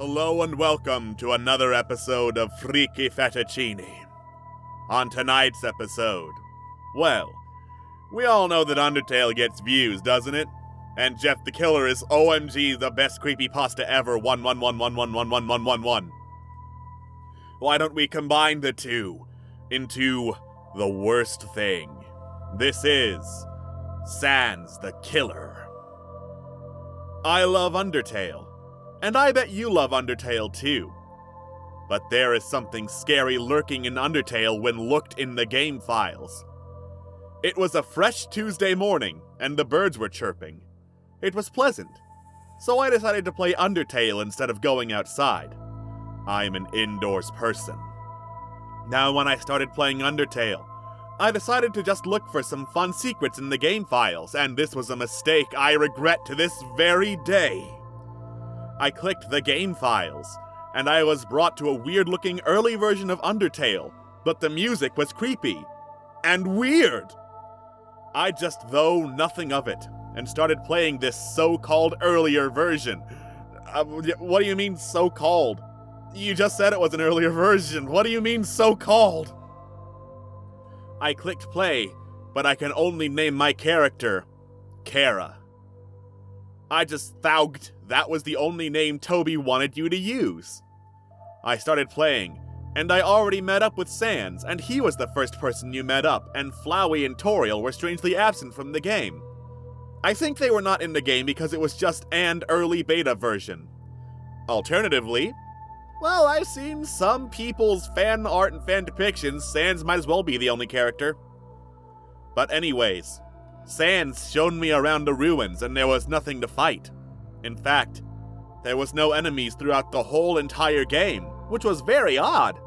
Hello and welcome to another episode of Freaky Fettucini. On tonight's episode, well, we all know that Undertale gets views, doesn't it? And Jeff the Killer is OMG the best creepypasta ever 111111111. Why don't we combine the two into the worst thing? This is Sans the Killer. I love Undertale. And I bet you love Undertale too. But there is something scary lurking in Undertale when looked in the game files. It was a fresh Tuesday morning, and the birds were chirping. It was pleasant, so I decided to play Undertale instead of going outside. I'm an indoors person. Now when I started playing Undertale, I decided to just look for some fun secrets in the game files, and this was a mistake I regret to this very day. I clicked the game files, and I was brought to a weird-looking early version of Undertale, but the music was creepy and weird. I just though nothing of it, and started playing this so-called earlier version. What do you mean so-called? You just said it was an earlier version. What do you mean so-called? I clicked play, but I can only name my character Kara. I just thought that was the only name Toby wanted you to use. I started playing, and I already met up with Sans, and he was the first person you met up, and Flowey and Toriel were strangely absent from the game. I think they were not in the game because it was just an early beta version. Alternatively, well, I've seen some people's fan art and fan depictions. Sans might as well be the only character. But anyways, Sans showed me around the ruins and there was nothing to fight. In fact, there was no enemies throughout the whole entire game, which was very odd.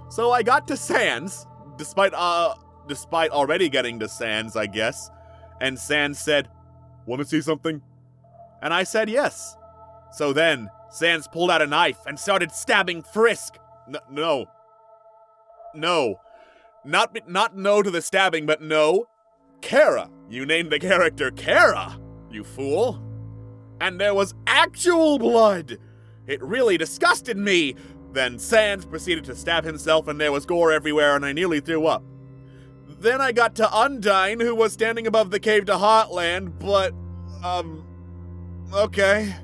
So I got to Sans, despite already getting to Sans, I guess, and Sans said, "Wanna see something?" And I said yes. So then, Sans pulled out a knife and started stabbing Frisk. No. Not no to the stabbing, but no. Kara. You named the character Kara, you fool. And there was actual blood. It really disgusted me. Then Sans proceeded to stab himself and there was gore everywhere and I nearly threw up. Then I got to Undyne, who was standing above the cave to Hotland, but, okay.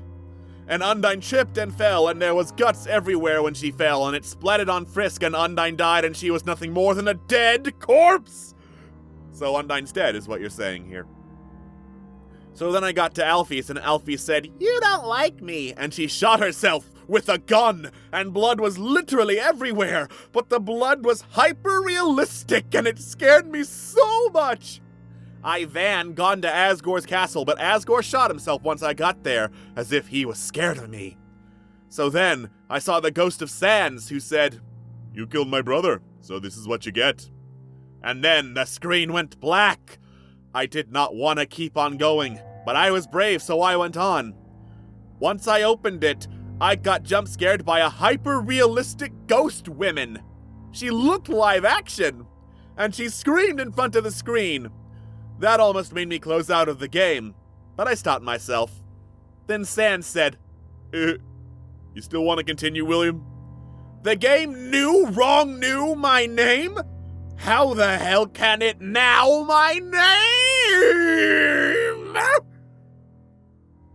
And Undyne tripped and fell, and there was guts everywhere when she fell, and it splatted on Frisk, and Undyne died, and she was nothing more than a dead corpse! So Undyne's dead, is what you're saying here. So then I got to Alphys, and Alphys said, "You don't like me," and she shot herself with a gun, and blood was literally everywhere, but the blood was hyper-realistic, and it scared me so much! I gone to Asgore's castle, but Asgore shot himself once I got there, as if he was scared of me. So then, I saw the ghost of Sans, who said, "You killed my brother, so this is what you get." And then the screen went black. I did not want to keep on going, but I was brave, so I went on. Once I opened it, I got jump scared by a hyper-realistic ghost woman. She looked live action, and she screamed in front of the screen. That almost made me close out of the game, but I stopped myself. Then Sans said, "You still want to continue, William?" The game knew my name? How the hell can it know my name?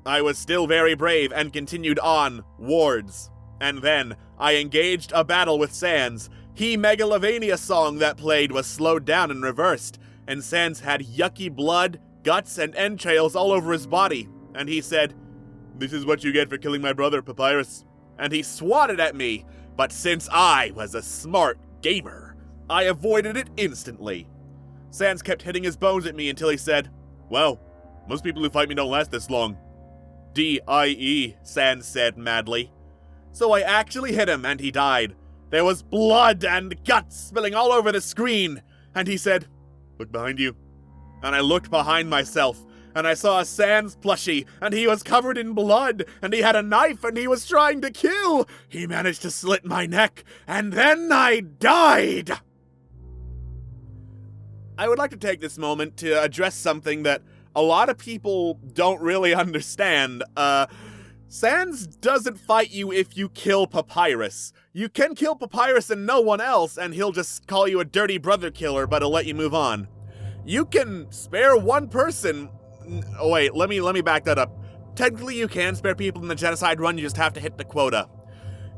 I was still very brave and continued on, wards. And then, I engaged a battle with Sans. He Megalovania song that played was slowed down and reversed, and Sans had yucky blood, guts, and entrails all over his body. And he said, "This is what you get for killing my brother, Papyrus." And he swatted at me, but since I was a smart gamer, I avoided it instantly. Sans kept hitting his bones at me until he said, "Well, most people who fight me don't last this long." D-I-E, Sans said madly. So I actually hit him and he died. There was blood and guts spilling all over the screen. And he said, "Look behind you." And I looked behind myself, and I saw a Sans plushie, and he was covered in blood, and he had a knife, and he was trying to kill. He managed to slit my neck, and then I died. I would like to take this moment to address something that a lot of people don't really understand. Sans doesn't fight you if you kill Papyrus. You can kill Papyrus and no one else, and he'll just call you a dirty brother killer, but he'll let you move on. You can spare one person. Oh wait, let me back that up. Technically you can spare people in the genocide run, you just have to hit the quota.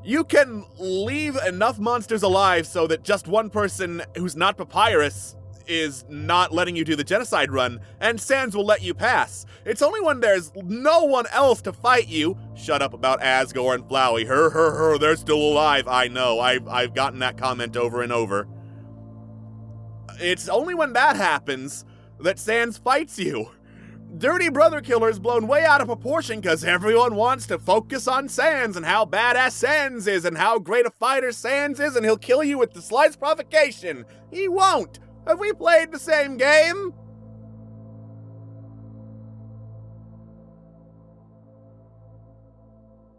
You can leave enough monsters alive so that just one person who's not Papyrus is not letting you do the genocide run, and Sans will let you pass. It's only when there's no one else to fight you. Shut up about Asgore and Flowey. They're still alive. I know, I've gotten that comment over and over. It's only when that happens that Sans fights you. Dirty Brother Killer is blown way out of proportion because everyone wants to focus on Sans and how badass Sans is and how great a fighter Sans is, and he'll kill you with the slightest provocation. He won't. Have we played the same game?